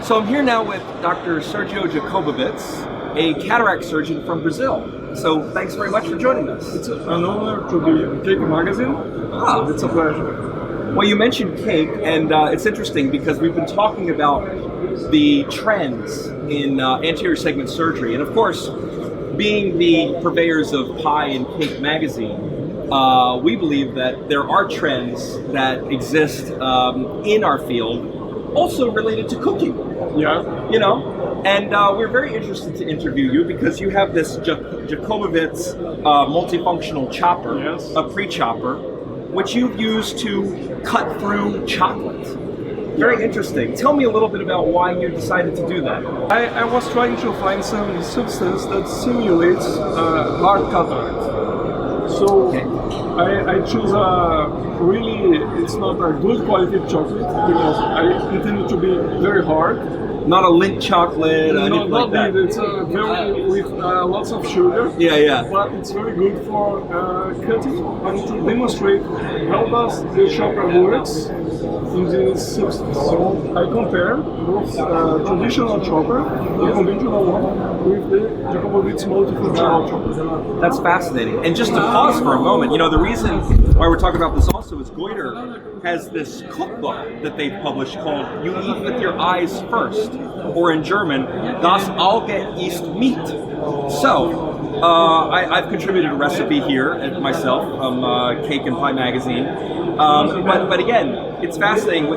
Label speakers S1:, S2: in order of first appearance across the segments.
S1: So I'm here now with Dr. Sergio Jacobovitz, a cataract surgeon from Brazil. So thanks very much for joining us.
S2: It's an honor to be on Cake Magazine. It's a pleasure.
S1: Well, you mentioned cake, and it's interesting because we've been talking about the trends in anterior segment surgery. And of course, being the purveyors of Pie and Cake magazine, we believe that there are trends that exist in our field, also related to cooking.
S2: Yeah.
S1: You know, and we're very interested to interview you because you have this Jacobovitz Multi-functional Chopper,
S2: Yes.
S1: a pre-chopper, which you've used to cut through chocolate. Very interesting. Tell me a little bit about why you decided to do that.
S2: I was trying to find some substance that simulates hard cataract. So I choose it's not a good quality chocolate because I intend it to be very hard.
S1: Not a Lindt chocolate, anything like that.
S2: It's very with lots of sugar.
S1: Yeah.
S2: But it's very good for cutting and to demonstrate how does the chopper works in this substance. So I compare both traditional chopper, the conventional one, with the Jacobovitz Multi-functional Chopper.
S1: That's fascinating. And just to pause for a moment, you know, the reason why we're talking about this also is Goiter has this cookbook that they've published called You Eat With Your Eyes First, or in German, Das Auge isst mit. So, I've contributed a recipe here myself from Cake and Pie magazine. But again, it's fascinating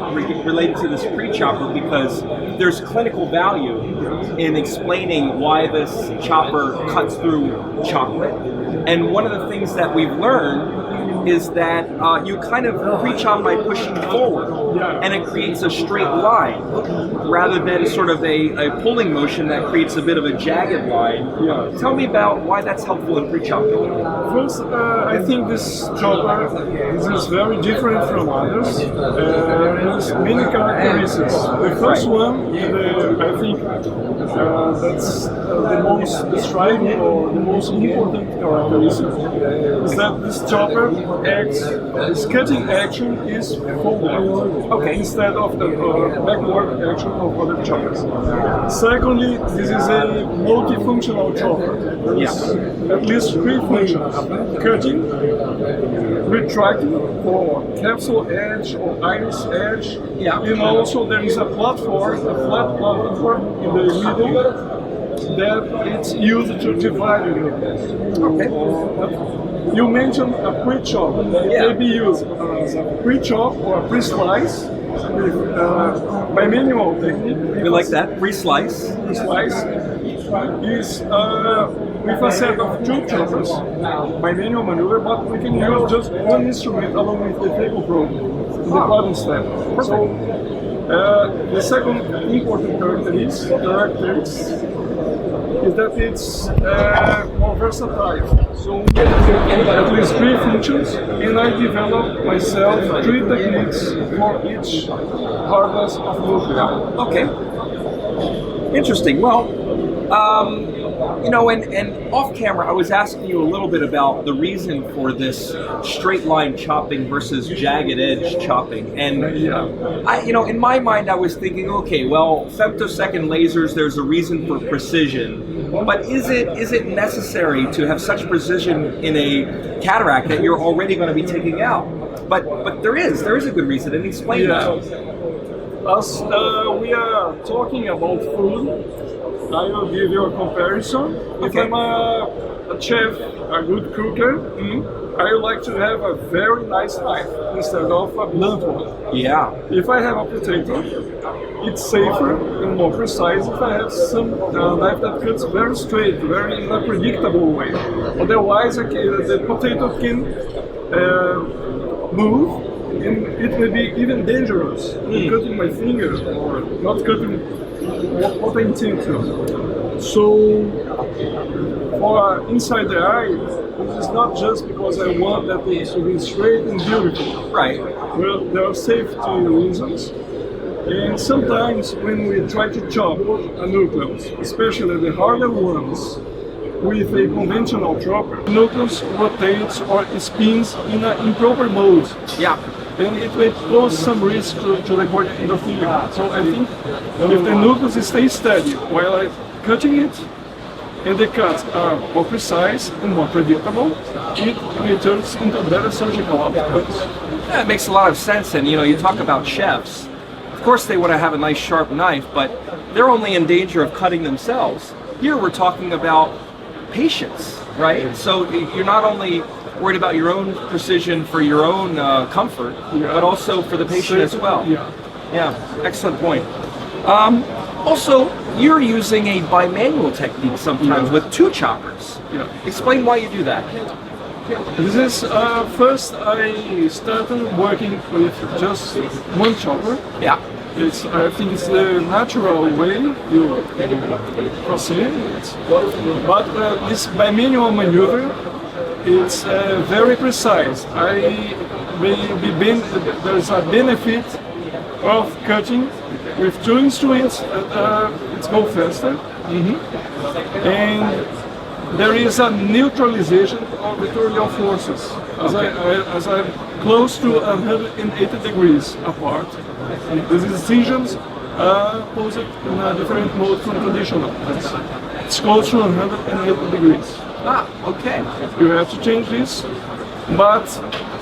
S1: related to this pre-chopper because there's clinical value in explaining why this chopper cuts through chocolate. And one of the things that we've learned is that you kind of pre-chop by pushing forward, and it creates a straight line rather than sort of a pulling motion that creates a bit of a jagged line.
S2: Yeah.
S1: Tell me about why that's helpful in pre-chopping.
S2: First, I think this chopper is very different from others. It has many characteristics. The first one, I think that's the most striking or the most important characteristic, is that this chopper this cutting action is forward, instead of the backward action of other choppers. Secondly, this is a multifunctional chopper. There at least three functions: cutting, retracting for capsule edge or iris edge, and also there is a platform, a flat platform in the middle that it's used to divide it. You mentioned a pre-chop. It may be used as a pre-chop or a pre-slice with bimanual technique.
S1: We like that, pre-slice.
S2: Pre-slice is with a set of two choppers, bimanual maneuver, but we can use just one instrument along with the phaco probe in the bottom step. So the second important characteristic is that it's more versatile. So at least three functions, and I developed myself three techniques for each hardness of movement.
S1: Okay. Interesting. Well, you know, and off camera, I was asking you a little bit about the reason for this straight line chopping versus jagged edge chopping. And you know, in my mind, I was thinking, okay, well, femtosecond lasers, there's a reason for precision. But is it necessary to have such precision in a cataract that you're already going to be taking out? But there is a good reason, and explain that.
S2: As we are talking about food, I will give you a comparison. If I'm a chef, a good cooker, I would like to have a very nice knife instead of a blunt one.
S1: Yeah.
S2: If I have a potato, it's safer and more precise if I have some knife that cuts very straight, very in a predictable way. Otherwise, the potato can move, and it may be even dangerous. Cutting my finger or not cutting what I intend to. So, for inside the eye, this is not just because I want that thing to be straight and beautiful.
S1: Right.
S2: Well, there are safety reasons. And sometimes when we try to chop a nucleus, especially the harder ones, with a conventional chopper, the nucleus rotates or spins in an improper mode.
S1: Yeah.
S2: then it may pose some risk to the corneal endothelium. So I think if the nucleus stays steady while I'm cutting it, and the cuts are more precise and more predictable, it returns into better surgical outcomes.
S1: Yeah, it makes a lot of sense. And you talk about chefs. Of course, they want to have a nice sharp knife, but they're only in danger of cutting themselves. Here, we're talking about patients, right? So you're not only worried about your own precision for your own comfort, but also for the patient as well. Yeah, excellent point. Also, you're using a bimanual technique sometimes with 2 choppers. Explain why you do that.
S2: This is first I started working with just 1 chopper.
S1: Yeah.
S2: I think it's the natural way you proceed. But this bimanual maneuver, it's very precise. There's a benefit of cutting with 2 instruments. It's go faster, and there is a neutralization of vectorial forces as I'm close to 180 degrees apart. These incisions are posed in a different mode from traditional. It's close to 180 degrees.
S1: Okay.
S2: You have to change this, but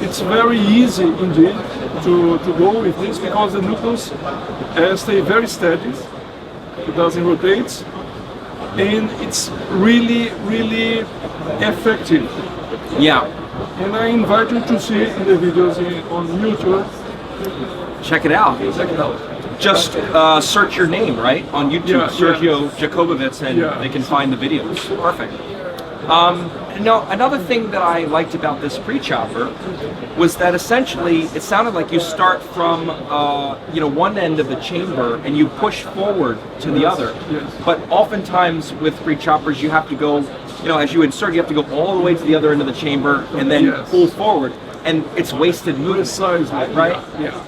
S2: it's very easy indeed to go with this because the nucleus stays very steady. It doesn't rotate, and it's really, really effective.
S1: Yeah.
S2: And I invite you to see in the videos on YouTube.
S1: Check it out.
S2: Check it out.
S1: Just search your name, right, on YouTube, Sergio Jacobovitz, and they can find the videos. Perfect. Another thing that I liked about this pre-chopper was that essentially it sounded like you start from one end of the chamber and you push forward to the other. But oftentimes with pre-choppers you have to go, as you insert, you have to go all the way to the other end of the chamber and then pull forward, and it's wasted movement.
S2: Precisely,
S1: right?
S2: Yeah.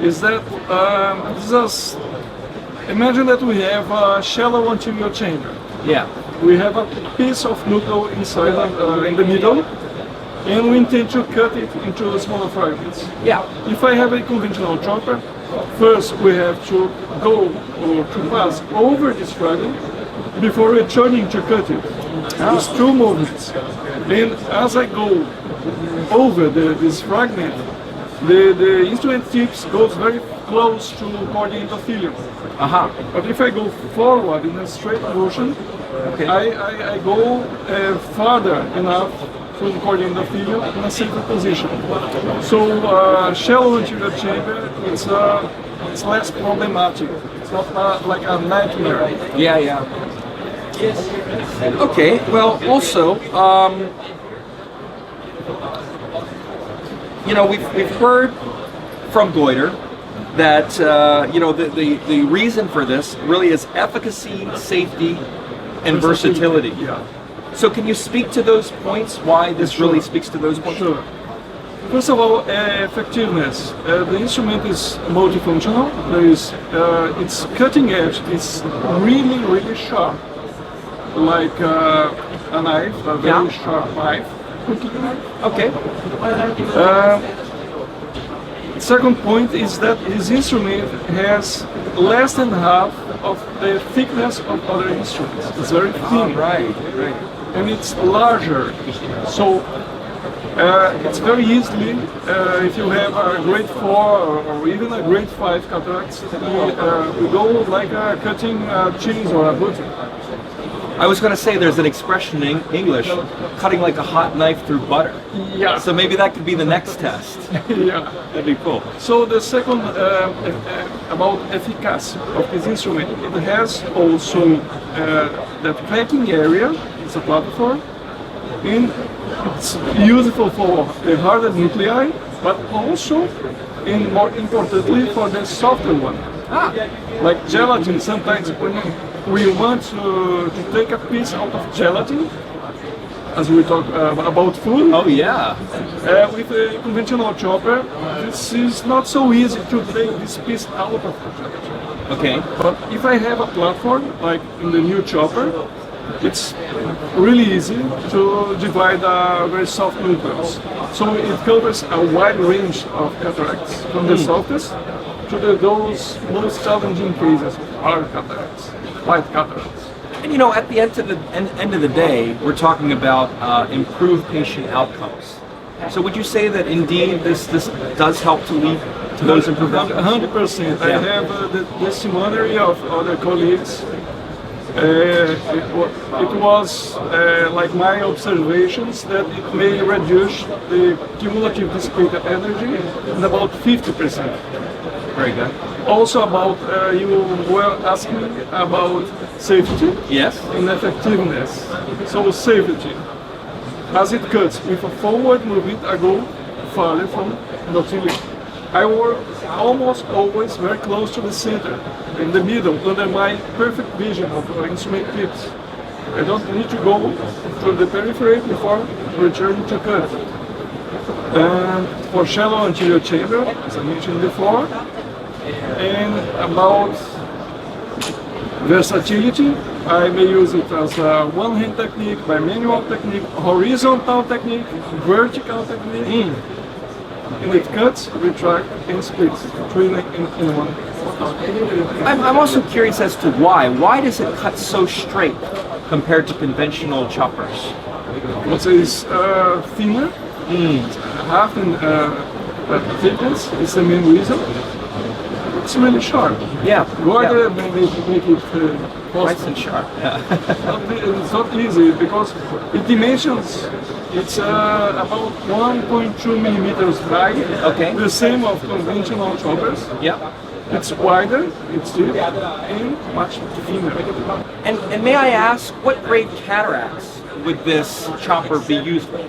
S2: Is that imagine that we have a shallow anterior chamber.
S1: Yeah.
S2: We have a piece of nucleus inside in the middle, and we intend to cut it into smaller fragments.
S1: Yeah.
S2: If I have a conventional chopper, first we have to go or to pass over this fragment before returning to cut it. There's 2 movements. And as I go over this fragment, the instrument tips goes very close to corneal endothelium. But if I go forward in a straight motion, I go farther enough from corneal endothelium in a safer position. So shallow anterior chamber, it's less problematic. It's not like a nightmare.
S1: Yeah. Okay. Well, also, we've heard from goiter that the reason for this really is efficacy, safety, and versatility.
S2: Yeah.
S1: So can you speak to those points? Why this really speaks to those points?
S2: Sure. First of all, effectiveness. The instrument is multifunctional. Its cutting edge is really, really sharp, like a knife, a very sharp knife, cooking knife.
S1: Okay.
S2: Second point is that this instrument has less than half of the thickness of other instruments. It's very thin.
S1: Right.
S2: And it's larger. So it's very easily, if you have a grade 4 or even a grade 5 cataracts, we go like cutting cheese or a butter.
S1: I was going to say there's an expression in English, cutting like a hot knife through butter.
S2: Yeah.
S1: So maybe that could be the next test.
S2: Yeah.
S1: That'd be cool.
S2: So the second about efficacy of this instrument, it has also that packing area. It's a platform, and it's useful for the harder nuclei, but also, and more importantly, for the softer one. Like gelatin, sometimes when we want to take a piece out of gelatin, as we talk about food.
S1: Oh yeah.
S2: With a conventional chopper, this is not so easy to take this piece out of the gelatin.
S1: Okay.
S2: But if I have a platform, like in the new chopper, it's really easy to divide very soft nucleus. So it covers a wide range of cataracts, from the softest to those most challenging cases, hard cataracts, white cataracts.
S1: And you know, at the end of the day, we're talking about improved patient outcomes. So would you say that indeed this does help to lead to those improved outcomes?
S2: 100%. I have the testimony of other colleagues. It was like my observations that it may reduce the cumulative dissipated energy in about 50%.
S1: Very good.
S2: Also about, you were asking about safety
S1: Yes.
S2: and effectiveness. So safety, as it cuts with a forward movement, I go farther from nothing. I work almost always very close to the center, in the middle, under my perfect vision of instrument tips. I don't need to go through the periphery before returning to cut. And for shallow anterior chamber, as I mentioned before, and about versatility, I may use it as a one-hand technique, bimanual technique, horizontal technique, vertical technique, and it cuts, retract, and splits, three in one.
S1: I'm also curious as to why. Why does it cut so straight compared to conventional choppers?
S2: What is thinner, half in thickness is the main reason. It's really sharp.
S1: Yeah.
S2: Wider may make it possible.
S1: Nice and sharp. Yeah.
S2: It's not easy because it dimensions. It's about 1.2 millimeters high.
S1: Okay.
S2: The same of conventional choppers.
S1: Yeah.
S2: It's wider, it's deep, and much thinner.
S1: And may I ask, what grade cataracts would this chopper be used with?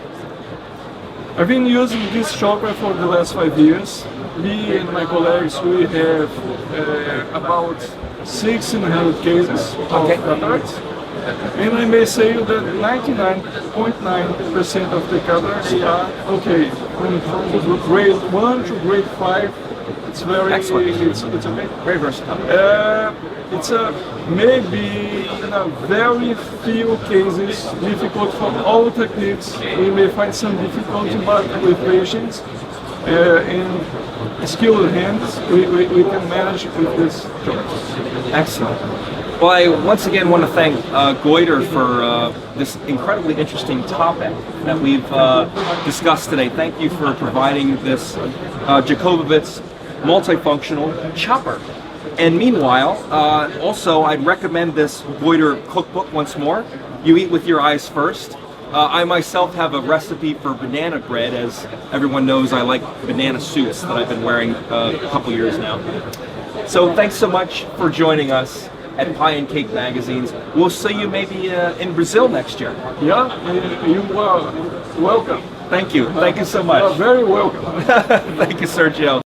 S2: I've been using this chopper for the last 5 years. Me and my colleagues, we have about 1,600 cases of cataracts. And I may say that 99.9% of the cataracts are okay. From grade 1 to grade 5, it's very
S1: excellent.
S2: It's okay.
S1: Very versatile.
S2: It's maybe in a very few cases difficult for all techniques. We may find some difficulty, but with patients and skilled hands, we can manage with this job.
S1: Excellent. Well, I once again want to thank Goiter for this incredibly interesting topic that we've discussed today. Thank you for providing this Jacobovitz Multi-functional Chopper. And meanwhile, also I'd recommend this Goiter cookbook once more. You eat with your eyes first. I myself have a recipe for banana bread. As everyone knows, I like banana suits that I've been wearing a couple years now. So thanks so much for joining us at Pie and Cake Magazines. We'll see you maybe in Brazil next year.
S2: Yeah, you are welcome.
S1: Thank you. Thank you so much.
S2: You are very welcome.
S1: Thank you, Sergio.